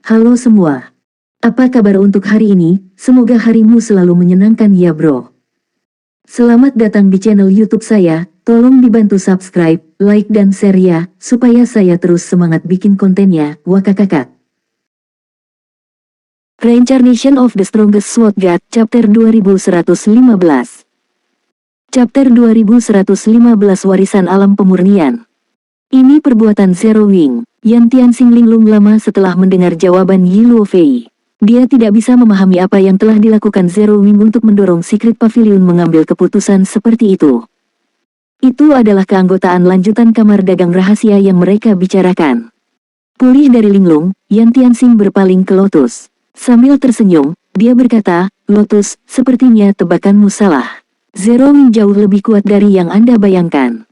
Halo semua. Apa kabar untuk hari ini? Semoga harimu selalu menyenangkan ya bro. Selamat datang di channel YouTube saya. Tolong dibantu subscribe, like dan share ya, supaya saya terus semangat bikin kontennya. Wakakakak. Reincarnation of the Strongest Sword God, Chapter 2115. Chapter 2115 Warisan Alam Pemurnian. Ini perbuatan Zero Wing. Yan Tianxing linglung lama setelah mendengar jawaban Yi Luofei. Dia tidak bisa memahami apa yang telah dilakukan Zero Wing untuk mendorong Secret Pavilion mengambil keputusan seperti itu. Itu adalah keanggotaan lanjutan kamar dagang rahasia yang mereka bicarakan. Pulih dari linglung, Yan Tianxing berpaling ke Lotus. Sambil tersenyum, dia berkata, "Lotus, sepertinya tebakanmu salah. Zero Wing jauh lebih kuat dari yang Anda bayangkan."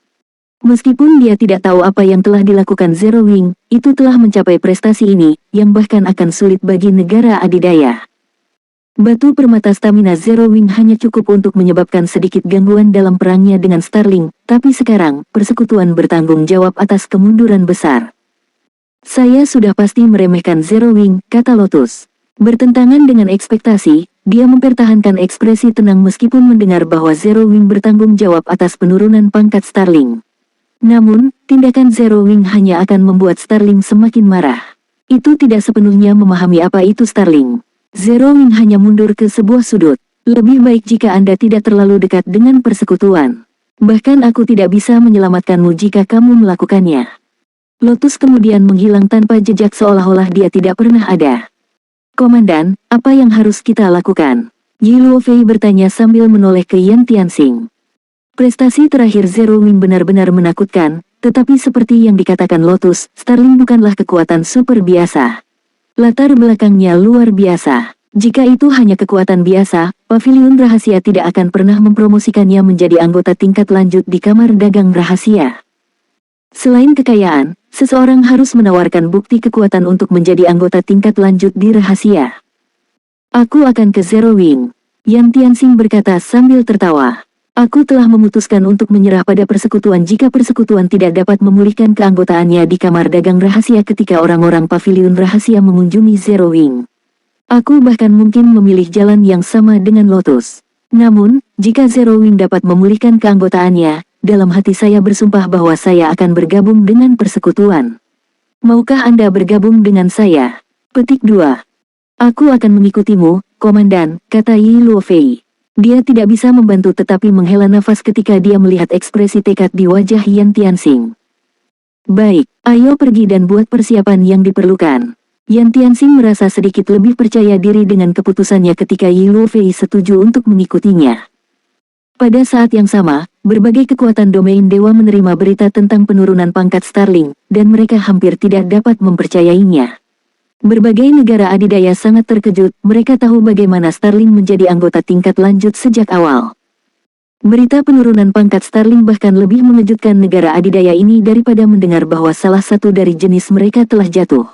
Meskipun dia tidak tahu apa yang telah dilakukan Zero Wing, itu telah mencapai prestasi ini, yang bahkan akan sulit bagi negara adidaya. Batu permata stamina Zero Wing hanya cukup untuk menyebabkan sedikit gangguan dalam perangnya dengan Starling, tapi sekarang, persekutuan bertanggung jawab atas kemunduran besar. Saya sudah pasti meremehkan Zero Wing, kata Lotus. Bertentangan dengan ekspektasi, dia mempertahankan ekspresi tenang meskipun mendengar bahwa Zero Wing bertanggung jawab atas penurunan pangkat Starling. Namun, tindakan Zero Wing hanya akan membuat Starling semakin marah. Itu tidak sepenuhnya memahami apa itu Starling. Zero Wing hanya mundur ke sebuah sudut. Lebih baik jika Anda tidak terlalu dekat dengan persekutuan. Bahkan aku tidak bisa menyelamatkanmu jika kamu melakukannya. Lotus kemudian menghilang tanpa jejak seolah-olah dia tidak pernah ada. Komandan, apa yang harus kita lakukan? Yi Luofei bertanya sambil menoleh ke Yan Tianxing. Prestasi terakhir Zero Wing benar-benar menakutkan, tetapi seperti yang dikatakan Lotus, Starling bukanlah kekuatan super biasa. Latar belakangnya luar biasa. Jika itu hanya kekuatan biasa, Pavilion Rahasia tidak akan pernah mempromosikannya menjadi anggota tingkat lanjut di kamar dagang rahasia. Selain kekayaan, seseorang harus menawarkan bukti kekuatan untuk menjadi anggota tingkat lanjut di rahasia. Aku akan ke Zero Wing. Yan Tianxing berkata sambil tertawa. Aku telah memutuskan untuk menyerah pada persekutuan jika persekutuan tidak dapat memulihkan keanggotaannya di kamar dagang rahasia ketika orang-orang pavilion rahasia mengunjungi Zero Wing. Aku bahkan mungkin memilih jalan yang sama dengan Lotus. Namun, jika Zero Wing dapat memulihkan keanggotaannya, dalam hati saya bersumpah bahwa saya akan bergabung dengan persekutuan. Maukah Anda bergabung dengan saya? Petik 2. Aku akan mengikutimu, Komandan, kata Yi Luofei. Dia tidak bisa membantu tetapi menghela nafas ketika dia melihat ekspresi tekad di wajah Yan Tianxing. Baik, ayo pergi dan buat persiapan yang diperlukan. Yan Tianxing merasa sedikit lebih percaya diri dengan keputusannya ketika Yi Luofei setuju untuk mengikutinya. Pada saat yang sama, berbagai kekuatan domain dewa menerima berita tentang penurunan pangkat Starling, dan mereka hampir tidak dapat mempercayainya. Berbagai negara adidaya sangat terkejut, mereka tahu bagaimana Starling menjadi anggota tingkat lanjut sejak awal. Berita penurunan pangkat Starling bahkan lebih mengejutkan negara adidaya ini daripada mendengar bahwa salah satu dari jenis mereka telah jatuh.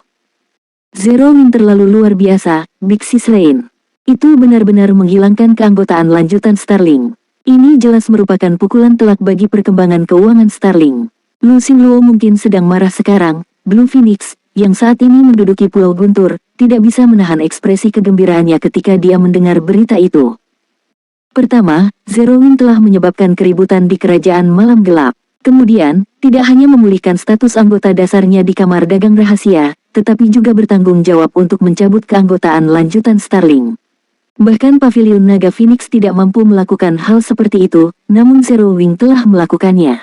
Zero Wing terlalu luar biasa, Big Sis Lane. Itu benar-benar menghilangkan keanggotaan lanjutan Starling. Ini jelas merupakan pukulan telak bagi perkembangan keuangan Starling. Lu Xingluo mungkin sedang marah sekarang, Blue Phoenix, yang saat ini menduduki Pulau Guntur, tidak bisa menahan ekspresi kegembiraannya ketika dia mendengar berita itu. Pertama, Zero Wing telah menyebabkan keributan di kerajaan malam gelap. Kemudian, tidak hanya memulihkan status anggota dasarnya di kamar dagang rahasia, tetapi juga bertanggung jawab untuk mencabut keanggotaan lanjutan Starling. Bahkan Pavilion Naga Phoenix tidak mampu melakukan hal seperti itu, namun Zero Wing telah melakukannya.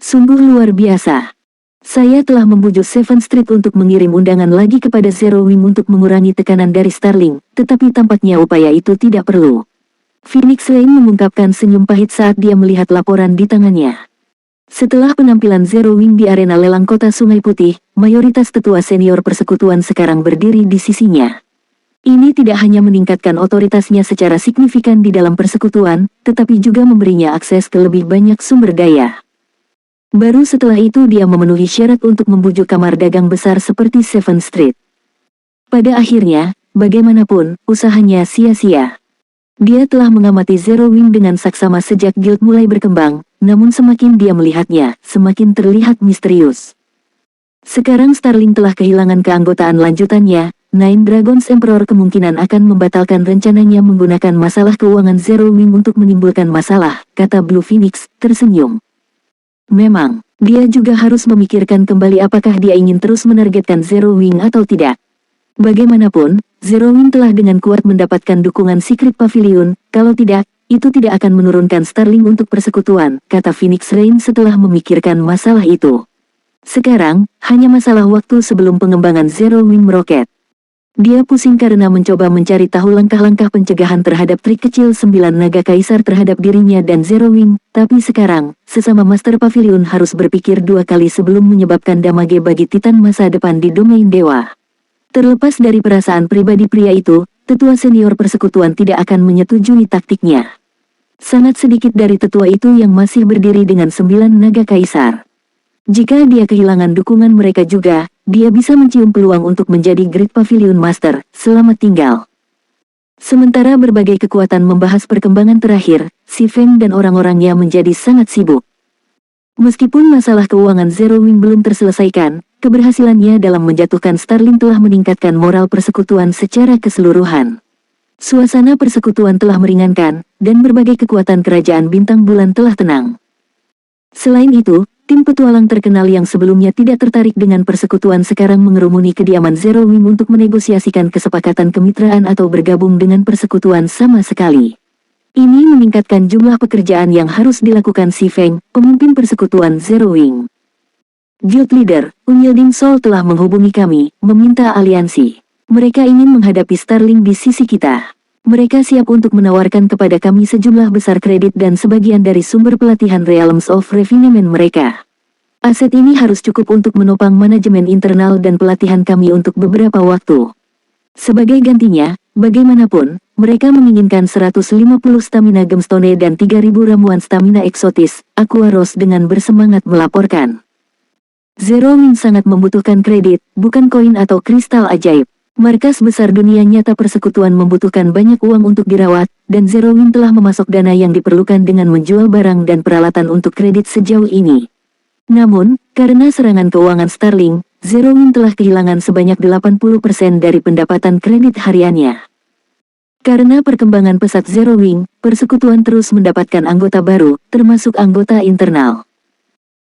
Sungguh luar biasa. Saya telah membujuk Seven Street untuk mengirim undangan lagi kepada Zero Wing untuk mengurangi tekanan dari Starling, tetapi tampaknya upaya itu tidak perlu. Phoenix Lane mengungkapkan senyum pahit saat dia melihat laporan di tangannya. Setelah penampilan Zero Wing di arena lelang kota Sungai Putih, mayoritas tetua senior persekutuan sekarang berdiri di sisinya. Ini tidak hanya meningkatkan otoritasnya secara signifikan di dalam persekutuan, tetapi juga memberinya akses ke lebih banyak sumber daya. Baru setelah itu dia memenuhi syarat untuk membujuk kamar dagang besar seperti Seven Street. Pada akhirnya, bagaimanapun, usahanya sia-sia. Dia telah mengamati Zero Wing dengan saksama sejak guild mulai berkembang, namun semakin dia melihatnya, semakin terlihat misterius. Sekarang Starling telah kehilangan keanggotaan lanjutannya, Nine Dragons Emperor kemungkinan akan membatalkan rencananya menggunakan masalah keuangan Zero Wing untuk menimbulkan masalah, kata Blue Phoenix, tersenyum. Memang, dia juga harus memikirkan kembali apakah dia ingin terus menargetkan Zero Wing atau tidak. Bagaimanapun, Zero Wing telah dengan kuat mendapatkan dukungan Secret Pavilion, kalau tidak, itu tidak akan menurunkan Starling untuk persekutuan, kata Phoenix Rain setelah memikirkan masalah itu. Sekarang, hanya masalah waktu sebelum pengembangan Zero Wing meroket. Dia pusing karena mencoba mencari tahu langkah-langkah pencegahan terhadap trik kecil 9 naga kaisar terhadap dirinya dan Zero Wing, tapi sekarang, sesama Master Pavilion harus berpikir 2 kali sebelum menyebabkan damage bagi Titan masa depan di domain dewa. Terlepas dari perasaan pribadi pria itu, tetua senior persekutuan tidak akan menyetujui taktiknya. Sangat sedikit dari tetua itu yang masih berdiri dengan 9 naga kaisar. Jika dia kehilangan dukungan mereka juga, dia bisa mencium peluang untuk menjadi Great Pavilion Master. Selamat tinggal. Sementara berbagai kekuatan membahas perkembangan terakhir, Si Feng dan orang-orangnya menjadi sangat sibuk. Meskipun masalah keuangan Zero Wing belum terselesaikan, keberhasilannya dalam menjatuhkan Starling telah meningkatkan moral persekutuan secara keseluruhan. Suasana persekutuan telah meringankan, dan berbagai kekuatan kerajaan bintang bulan telah tenang. Selain itu, tim petualang terkenal yang sebelumnya tidak tertarik dengan persekutuan sekarang mengerumuni kediaman Zero Wing untuk menegosiasikan kesepakatan kemitraan atau bergabung dengan persekutuan sama sekali. Ini meningkatkan jumlah pekerjaan yang harus dilakukan Si Feng, pemimpin persekutuan Zero Wing. Guild Leader, Unyilding Soul telah menghubungi kami, meminta aliansi. Mereka ingin menghadapi Starling di sisi kita. Mereka siap untuk menawarkan kepada kami sejumlah besar kredit dan sebagian dari sumber pelatihan Realms of Refinement mereka. Aset ini harus cukup untuk menopang manajemen internal dan pelatihan kami untuk beberapa waktu. Sebagai gantinya, bagaimanapun, mereka menginginkan 150 stamina gemstone dan 3000 ramuan stamina eksotis, Aquaros dengan bersemangat melaporkan. Zero Wing sangat membutuhkan kredit, bukan koin atau kristal ajaib. Markas besar dunia nyata persekutuan membutuhkan banyak uang untuk dirawat, dan Zero Wing telah memasok dana yang diperlukan dengan menjual barang dan peralatan untuk kredit sejauh ini. Namun, karena serangan keuangan Starling, Zero Wing telah kehilangan sebanyak 80% dari pendapatan kredit hariannya. Karena perkembangan pesat Zero Wing, persekutuan terus mendapatkan anggota baru, termasuk anggota internal.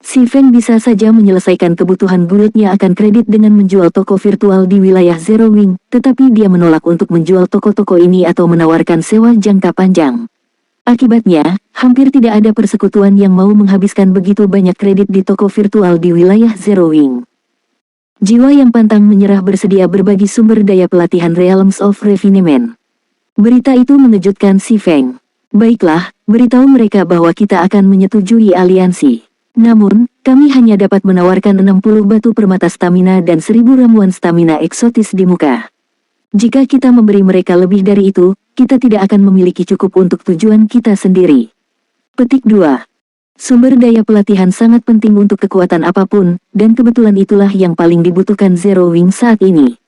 Si Feng bisa saja menyelesaikan kebutuhan guildnya akan kredit dengan menjual toko virtual di wilayah Zero Wing, tetapi dia menolak untuk menjual toko-toko ini atau menawarkan sewa jangka panjang. Akibatnya, hampir tidak ada persekutuan yang mau menghabiskan begitu banyak kredit di toko virtual di wilayah Zero Wing. Jiwa yang pantang menyerah bersedia berbagi sumber daya pelatihan Realms of Refinement. Berita itu mengejutkan Si Feng. Baiklah, beritahu mereka bahwa kita akan menyetujui aliansi. Namun, kami hanya dapat menawarkan 60 batu permata stamina dan 1000 ramuan stamina eksotis di muka. Jika kita memberi mereka lebih dari itu, kita tidak akan memiliki cukup untuk tujuan kita sendiri. Petik 2. Sumber daya pelatihan sangat penting untuk kekuatan apapun, dan kebetulan itulah yang paling dibutuhkan Zero Wing saat ini.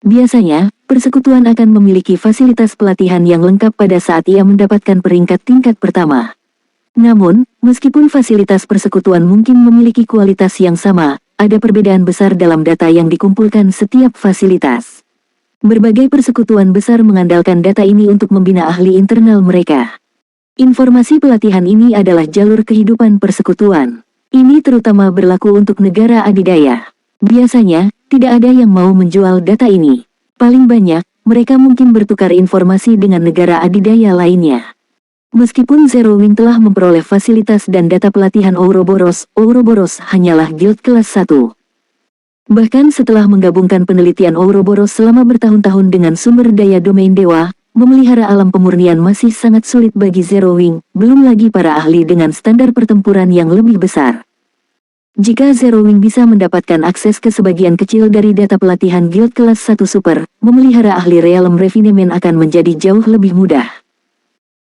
Biasanya, persekutuan akan memiliki fasilitas pelatihan yang lengkap pada saat ia mendapatkan peringkat tingkat pertama. Namun, meskipun fasilitas persekutuan mungkin memiliki kualitas yang sama, ada perbedaan besar dalam data yang dikumpulkan setiap fasilitas. Berbagai persekutuan besar mengandalkan data ini untuk membina ahli internal mereka. Informasi pelatihan ini adalah jalur kehidupan persekutuan. Ini terutama berlaku untuk negara adidaya. Biasanya, tidak ada yang mau menjual data ini. Paling banyak, mereka mungkin bertukar informasi dengan negara adidaya lainnya. Meskipun Zero Wing telah memperoleh fasilitas dan data pelatihan Ouroboros, Ouroboros hanyalah guild kelas 1. Bahkan setelah menggabungkan penelitian Ouroboros selama bertahun-tahun dengan sumber daya domain dewa, memelihara alam pemurnian masih sangat sulit bagi Zero Wing, belum lagi para ahli dengan standar pertempuran yang lebih besar. Jika Zero Wing bisa mendapatkan akses ke sebagian kecil dari data pelatihan guild kelas 1 super, memelihara ahli Realm Refinement akan menjadi jauh lebih mudah.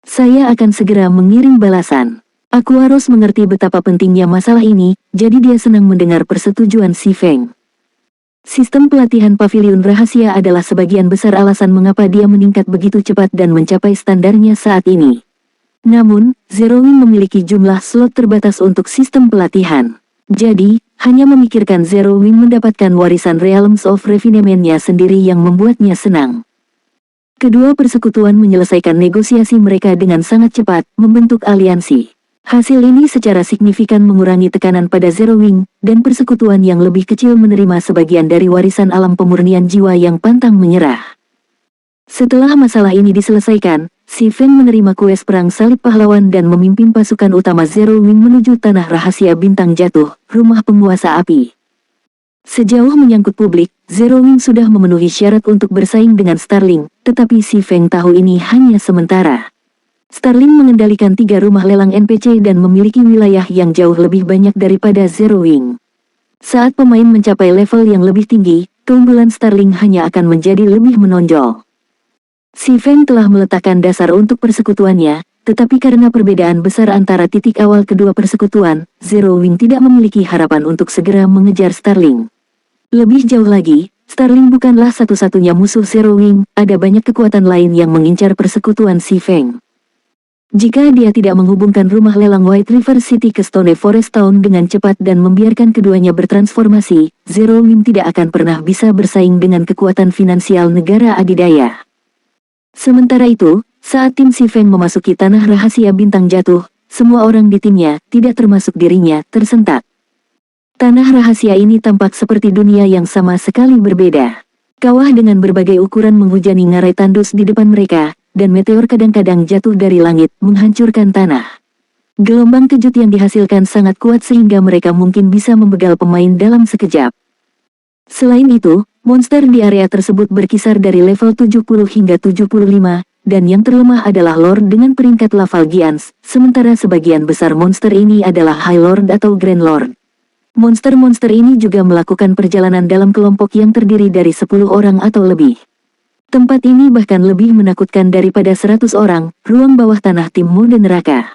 Saya akan segera mengirim balasan. Aquaros mengerti betapa pentingnya masalah ini, jadi dia senang mendengar persetujuan Si Feng. Sistem pelatihan pavilion rahasia adalah sebagian besar alasan mengapa dia meningkat begitu cepat dan mencapai standarnya saat ini. Namun, Zero Wing memiliki jumlah slot terbatas untuk sistem pelatihan. Jadi, hanya memikirkan Zero Wing mendapatkan warisan Realms of Refinement-nya sendiri yang membuatnya senang. Kedua persekutuan menyelesaikan negosiasi mereka dengan sangat cepat, membentuk aliansi. Hasil ini secara signifikan mengurangi tekanan pada Zero Wing, dan persekutuan yang lebih kecil menerima sebagian dari warisan alam pemurnian jiwa yang pantang menyerah. Setelah masalah ini diselesaikan, Si Feng menerima kues perang salib pahlawan dan memimpin pasukan utama Zero Wing menuju tanah rahasia bintang jatuh, rumah penguasa api. Sejauh menyangkut publik, Zero Wing sudah memenuhi syarat untuk bersaing dengan Starling, tetapi Si Feng tahu ini hanya sementara. Starling mengendalikan 3 rumah lelang NPC dan memiliki wilayah yang jauh lebih banyak daripada Zero Wing. Saat pemain mencapai level yang lebih tinggi, keunggulan Starling hanya akan menjadi lebih menonjol. Si Feng telah meletakkan dasar untuk persekutuannya, tetapi karena perbedaan besar antara titik awal kedua persekutuan, Zero Wing tidak memiliki harapan untuk segera mengejar Starling. Lebih jauh lagi, Starling bukanlah satu-satunya musuh Zero Wing, ada banyak kekuatan lain yang mengincar persekutuan Si Feng. Jika dia tidak menghubungkan rumah lelang White River City ke Stone Forest Town dengan cepat dan membiarkan keduanya bertransformasi, Zero Wing tidak akan pernah bisa bersaing dengan kekuatan finansial negara adidaya. Sementara itu, saat tim Si Feng memasuki tanah rahasia bintang jatuh, semua orang di timnya, tidak termasuk dirinya, tersentak. Tanah rahasia ini tampak seperti dunia yang sama sekali berbeda. Kawah dengan berbagai ukuran menghujani ngarai tandus di depan mereka, dan meteor kadang-kadang jatuh dari langit, menghancurkan tanah. Gelombang kejut yang dihasilkan sangat kuat sehingga mereka mungkin bisa membegal pemain dalam sekejap. Selain itu, monster di area tersebut berkisar dari level 70 hingga 75, dan yang terlemah adalah Lord dengan peringkat Laval Giants, sementara sebagian besar monster ini adalah High Lord atau Grand Lord. Monster-monster ini juga melakukan perjalanan dalam kelompok yang terdiri dari 10 orang atau lebih. Tempat ini bahkan lebih menakutkan daripada 100 orang, ruang bawah tanah tim mode neraka.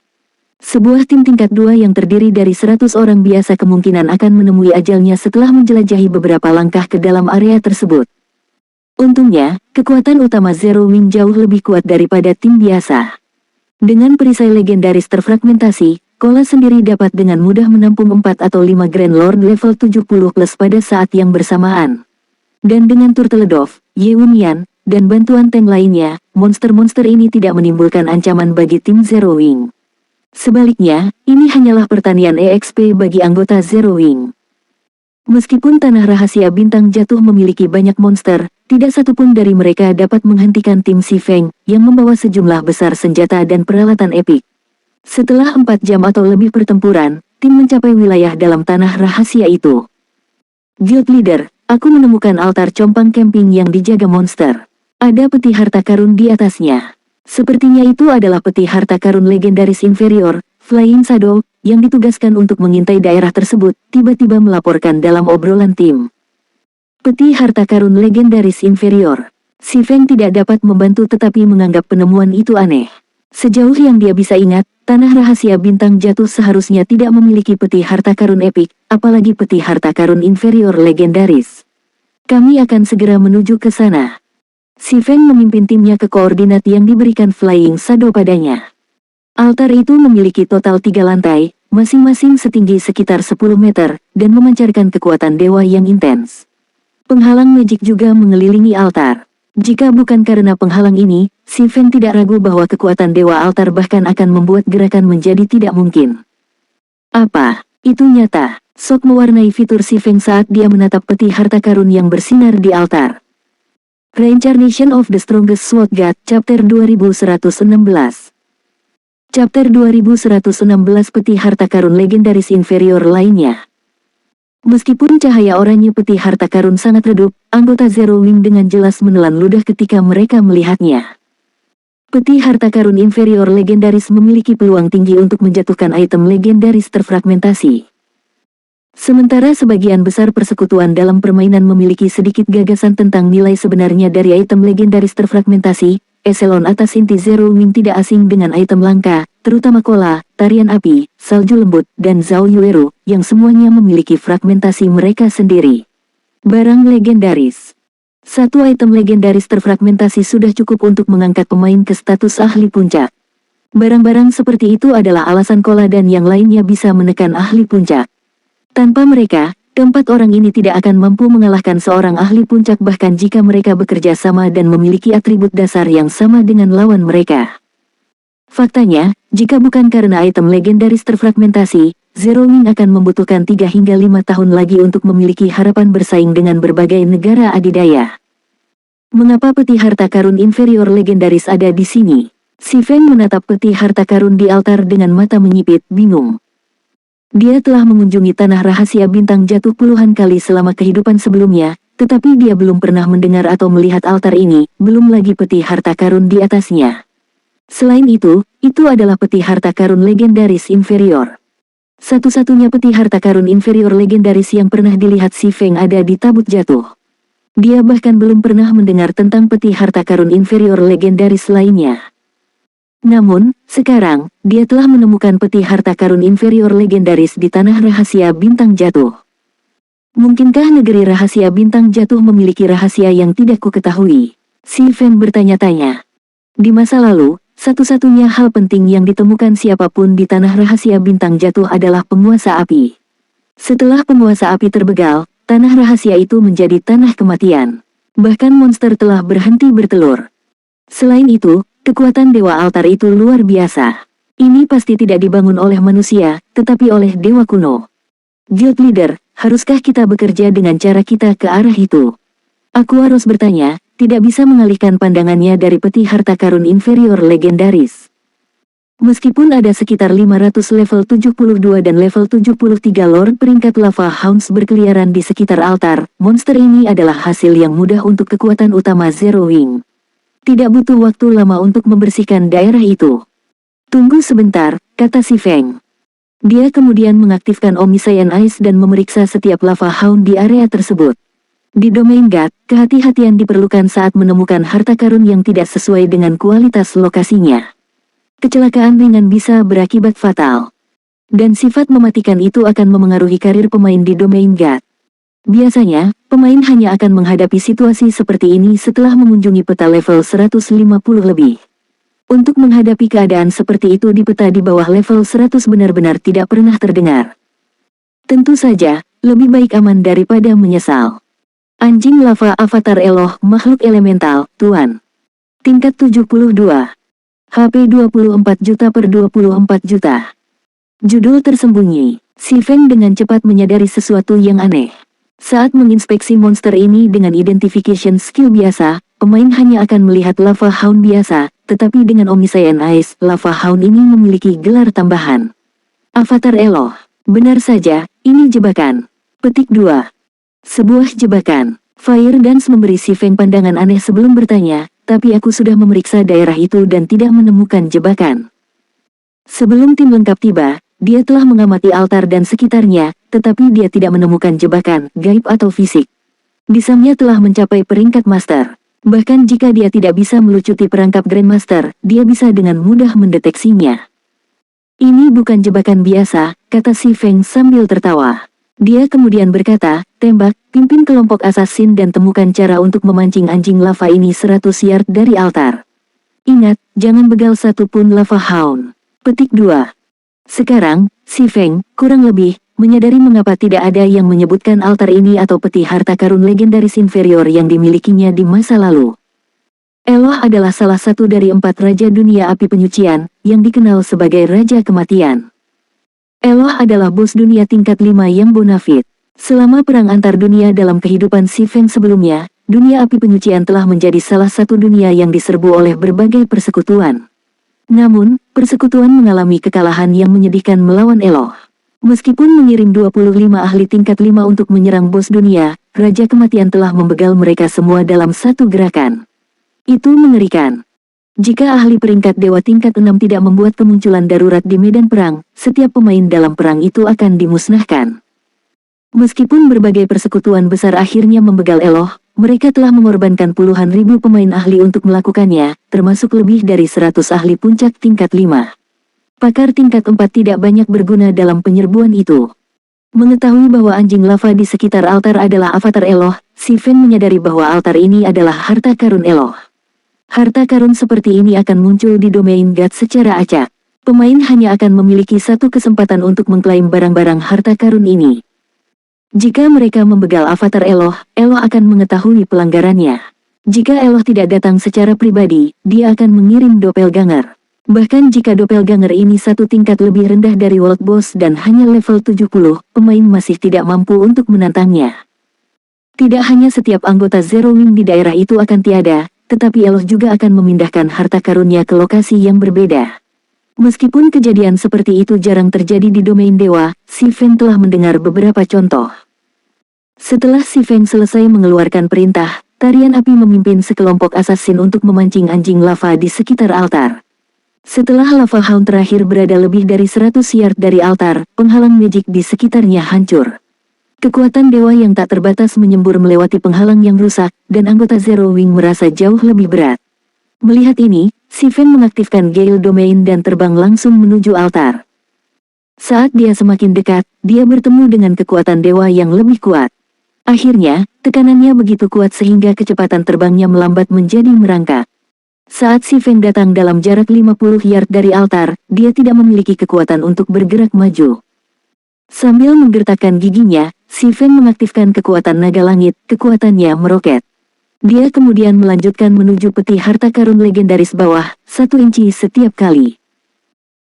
Sebuah tim tingkat 2 yang terdiri dari 100 orang biasa kemungkinan akan menemui ajalnya setelah menjelajahi beberapa langkah ke dalam area tersebut. Untungnya, kekuatan utama Zero Wing jauh lebih kuat daripada tim biasa. Dengan perisai legendaris terfragmentasi, Kola sendiri dapat dengan mudah menampung 4 atau 5 Grand Lord level 70 plus pada saat yang bersamaan. Dan dengan Turtledove, Ye Wunyan, dan bantuan tank lainnya, monster-monster ini tidak menimbulkan ancaman bagi tim Zero Wing. Sebaliknya, ini hanyalah pertanian EXP bagi anggota Zero Wing. Meskipun tanah rahasia bintang jatuh memiliki banyak monster, tidak satupun dari mereka dapat menghentikan tim Si Feng, yang membawa sejumlah besar senjata dan peralatan epik. Setelah 4 jam atau lebih pertempuran, tim mencapai wilayah dalam tanah rahasia itu. Guild Leader, aku menemukan altar compang camping yang dijaga monster. Ada peti harta karun di atasnya. Sepertinya itu adalah peti harta karun legendaris inferior, Flying Shadow, yang ditugaskan untuk mengintai daerah tersebut, tiba-tiba melaporkan dalam obrolan tim. Peti harta karun legendaris inferior. Si Feng tidak dapat membantu tetapi menganggap penemuan itu aneh. Sejauh yang dia bisa ingat, tanah rahasia bintang jatuh seharusnya tidak memiliki peti harta karun epik, apalagi peti harta karun inferior legendaris. Kami akan segera menuju ke sana. Si Feng memimpin timnya ke koordinat yang diberikan Flying Shadow padanya. Altar itu memiliki total 3 lantai, masing-masing setinggi sekitar 10 meter, dan memancarkan kekuatan dewa yang intens. Penghalang magic juga mengelilingi altar. Jika bukan karena penghalang ini, Si Feng tidak ragu bahwa kekuatan dewa altar bahkan akan membuat gerakan menjadi tidak mungkin. Apa? Itu nyata. Sok mewarnai fitur Si Feng saat dia menatap peti harta karun yang bersinar di altar. Reincarnation of the Strongest Sword God, Chapter 2116. Chapter 2116 Peti harta karun legendaris inferior lainnya. Meskipun cahaya oranye peti harta karun sangat redup, anggota Zero Wing dengan jelas menelan ludah ketika mereka melihatnya. Peti harta karun inferior legendaris memiliki peluang tinggi untuk menjatuhkan item legendaris terfragmentasi. Sementara sebagian besar persekutuan dalam permainan memiliki sedikit gagasan tentang nilai sebenarnya dari item legendaris terfragmentasi, eselon atas inti Zero Wing tidak asing dengan item langka, terutama Kola, Tarian Api, Salju Lembut, dan Zhao Yueru, yang semuanya memiliki fragmentasi mereka sendiri. Barang legendaris. Satu item legendaris terfragmentasi sudah cukup untuk mengangkat pemain ke status ahli puncak. Barang-barang seperti itu adalah alasan Kola dan yang lainnya bisa menekan ahli puncak. Tanpa mereka, keempat orang ini tidak akan mampu mengalahkan seorang ahli puncak bahkan jika mereka bekerja sama dan memiliki atribut dasar yang sama dengan lawan mereka. Faktanya, jika bukan karena item legendaris terfragmentasi, Zero Wing akan membutuhkan 3 hingga 5 tahun lagi untuk memiliki harapan bersaing dengan berbagai negara adidaya. Mengapa peti harta karun inferior legendaris ada di sini? Si Feng menatap peti harta karun di altar dengan mata menyipit, bingung. Dia telah mengunjungi tanah rahasia bintang jatuh puluhan kali selama kehidupan sebelumnya, tetapi dia belum pernah mendengar atau melihat altar ini, belum lagi peti harta karun di atasnya. Selain itu adalah peti harta karun legendaris inferior. Satu-satunya peti harta karun inferior legendaris yang pernah dilihat si Feng ada di tabut jatuh. Dia bahkan belum pernah mendengar tentang peti harta karun inferior legendaris lainnya. Namun, sekarang, dia telah menemukan peti harta karun inferior legendaris di tanah rahasia bintang jatuh. Mungkinkah negeri rahasia bintang jatuh memiliki rahasia yang tidak kuketahui? Si Feng bertanya-tanya. Di masa lalu, satu-satunya hal penting yang ditemukan siapapun di tanah rahasia bintang jatuh adalah penguasa api. Setelah penguasa api terbegal, tanah rahasia itu menjadi tanah kematian. Bahkan monster telah berhenti bertelur. Selain itu, kekuatan dewa altar itu luar biasa. Ini pasti tidak dibangun oleh manusia, tetapi oleh dewa kuno. Guild Leader, haruskah kita bekerja dengan cara kita ke arah itu? Aku harus bertanya, tidak bisa mengalihkan pandangannya dari peti harta karun inferior legendaris. Meskipun ada sekitar 500 level 72 dan level 73 Lord peringkat Lava Hounds berkeliaran di sekitar altar, monster ini adalah hasil yang mudah untuk kekuatan utama Zero Wing. Tidak butuh waktu lama untuk membersihkan daerah itu. Tunggu sebentar, kata si Feng. Dia kemudian mengaktifkan Omniscient Eyes dan memeriksa setiap lava hound di area tersebut. Di domain God, kehati-hatian diperlukan saat menemukan harta karun yang tidak sesuai dengan kualitas lokasinya. Kecelakaan ringan bisa berakibat fatal. Dan sifat mematikan itu akan memengaruhi karir pemain di domain God. Biasanya, pemain hanya akan menghadapi situasi seperti ini setelah mengunjungi peta level 150 lebih. Untuk menghadapi keadaan seperti itu di peta di bawah level 100 benar-benar tidak pernah terdengar. Tentu saja, lebih baik aman daripada menyesal. Anjing lava avatar Eloh, makhluk elemental, Tuan. Tingkat 72. HP 24 juta per 24 juta. Judul tersembunyi. Si Feng dengan cepat menyadari sesuatu yang aneh. Saat menginspeksi monster ini dengan identification skill biasa, pemain hanya akan melihat lava hound biasa, tetapi dengan Omniscient Eyes, lava hound ini memiliki gelar tambahan. Avatar Eloh. Benar saja, ini jebakan. Petik 2. Sebuah jebakan. Fire Dance memberi si Feng pandangan aneh sebelum bertanya, tapi aku sudah memeriksa daerah itu dan tidak menemukan jebakan. Sebelum tim lengkap tiba, dia telah mengamati altar dan sekitarnya, tetapi dia tidak menemukan jebakan, gaib atau fisik. Bisamnya telah mencapai peringkat master. Bahkan jika dia tidak bisa melucuti perangkap Grandmaster, dia bisa dengan mudah mendeteksinya. Ini bukan jebakan biasa, kata si Feng sambil tertawa. Dia kemudian berkata, tembak, pimpin kelompok assassin dan temukan cara untuk memancing anjing lava ini 100 yard dari altar. Ingat, jangan begal satupun lava hound. Petik 2. Sekarang, si Feng, kurang lebih, menyadari mengapa tidak ada yang menyebutkan altar ini atau peti harta karun legendaris inferior yang dimilikinya di masa lalu. Eloh adalah salah satu dari 4 Raja Dunia Api Penyucian, yang dikenal sebagai Raja Kematian. Eloh adalah bos dunia tingkat 5 yang bonafit. Selama perang antar dunia dalam kehidupan si Feng sebelumnya, dunia api penyucian telah menjadi salah satu dunia yang diserbu oleh berbagai persekutuan. Namun, persekutuan mengalami kekalahan yang menyedihkan melawan Eloh. Meskipun mengirim 25 ahli tingkat 5 untuk menyerang bos dunia, Raja Kematian telah membegal mereka semua dalam satu gerakan. Itu mengerikan. Jika ahli peringkat dewa tingkat 6 tidak membuat kemunculan darurat di medan perang, setiap pemain dalam perang itu akan dimusnahkan. Meskipun berbagai persekutuan besar akhirnya membegal Eloh, mereka telah mengorbankan puluhan ribu pemain ahli untuk melakukannya, termasuk lebih dari 100 ahli puncak tingkat 5. Pakar tingkat 4 tidak banyak berguna dalam penyerbuan itu. Mengetahui bahwa anjing lava di sekitar altar adalah avatar Eloh, si Feng menyadari bahwa altar ini adalah harta karun Eloh. Harta karun seperti ini akan muncul di domain God secara acak. Pemain hanya akan memiliki satu kesempatan untuk mengklaim barang-barang harta karun ini. Jika mereka membegal avatar Eloh, Eloh akan mengetahui pelanggarannya. Jika Eloh tidak datang secara pribadi, dia akan mengirim doppelganger. Bahkan jika doppelganger ini satu tingkat lebih rendah dari World Boss dan hanya level 70, pemain masih tidak mampu untuk menantangnya. Tidak hanya setiap anggota Zero Wing di daerah itu akan tiada, tetapi Eloh juga akan memindahkan harta karunnya ke lokasi yang berbeda. Meskipun kejadian seperti itu jarang terjadi di domain dewa, Si Feng telah mendengar beberapa contoh. Setelah Si Feng selesai mengeluarkan perintah, tarian api memimpin sekelompok assassin untuk memancing anjing lava di sekitar altar. Setelah lava hound terakhir berada lebih dari 100 yard dari altar, penghalang magic di sekitarnya hancur. Kekuatan dewa yang tak terbatas menyembur melewati penghalang yang rusak, dan anggota Zero Wing merasa jauh lebih berat. Melihat ini, Si Feng mengaktifkan Gale Domain dan terbang langsung menuju altar. Saat dia semakin dekat, dia bertemu dengan kekuatan dewa yang lebih kuat. Akhirnya, tekanannya begitu kuat sehingga kecepatan terbangnya melambat menjadi merangkak. Saat Si Feng datang dalam jarak 50 yard dari altar, dia tidak memiliki kekuatan untuk bergerak maju. Sambil menggertakkan giginya, Si Feng mengaktifkan kekuatan naga langit, kekuatannya meroket. Dia kemudian melanjutkan menuju peti harta karun legendaris bawah, 1 inci setiap kali.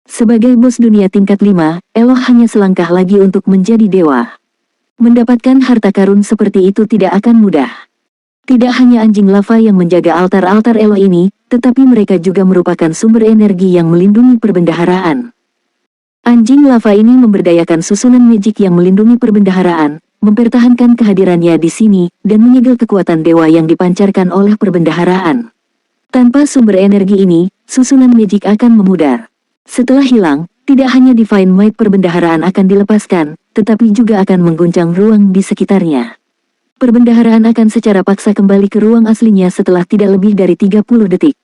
Sebagai bos dunia tingkat 5, Eloh hanya selangkah lagi untuk menjadi dewa. Mendapatkan harta karun seperti itu tidak akan mudah. Tidak hanya anjing lava yang menjaga altar-altar Eloh ini, tetapi mereka juga merupakan sumber energi yang melindungi perbendaharaan. Anjing lava ini memberdayakan susunan magic yang melindungi perbendaharaan, mempertahankan kehadirannya di sini, dan menyegel kekuatan dewa yang dipancarkan oleh perbendaharaan. Tanpa sumber energi ini, susunan magic akan memudar. Setelah hilang, tidak hanya Divine Might perbendaharaan akan dilepaskan, tetapi juga akan mengguncang ruang di sekitarnya. Perbendaharaan akan secara paksa kembali ke ruang aslinya setelah tidak lebih dari 30 detik.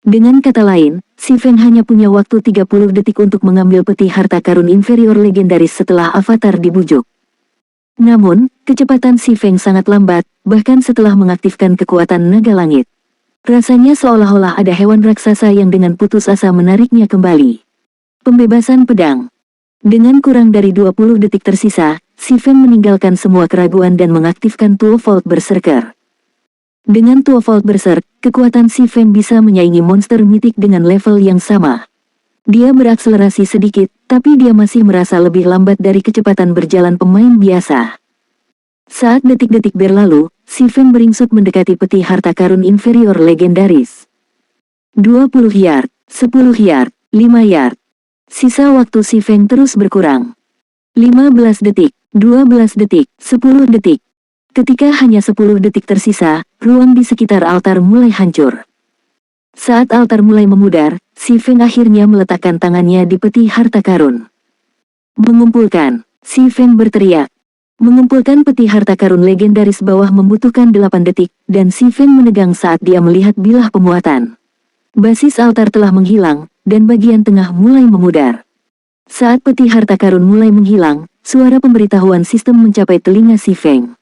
Dengan kata lain, Si Feng hanya punya waktu 30 detik untuk mengambil peti harta karun inferior legendaris setelah avatar dibujuk. Namun, kecepatan Si Feng sangat lambat, bahkan setelah mengaktifkan kekuatan naga langit. Rasanya seolah-olah ada hewan raksasa yang dengan putus asa menariknya kembali. Pembebasan pedang. Dengan kurang dari 20 detik tersisa, Si Feng meninggalkan semua keraguan dan mengaktifkan Twofold Berserker. Dengan Twofold Berserk, kekuatan Si Feng bisa menyaingi monster mitik dengan level yang sama. Dia berakselerasi sedikit, tapi dia masih merasa lebih lambat dari kecepatan berjalan pemain biasa. Saat detik-detik berlalu, Si Feng beringsut mendekati peti harta karun inferior legendaris. 20 yard, 10 yard, 5 yard. Sisa waktu Si Feng terus berkurang. 15 detik, 12 detik, 10 detik. Ketika hanya 10 detik tersisa, ruang di sekitar altar mulai hancur. Saat altar mulai memudar, Si Feng akhirnya meletakkan tangannya di peti harta karun. Mengumpulkan, Si Feng berteriak. Mengumpulkan peti harta karun legendaris bawah membutuhkan 8 detik, dan Si Feng menegang saat dia melihat bilah pemuatan. Basis altar telah menghilang, dan bagian tengah mulai memudar. Saat peti harta karun mulai menghilang, suara pemberitahuan sistem mencapai telinga Si Feng.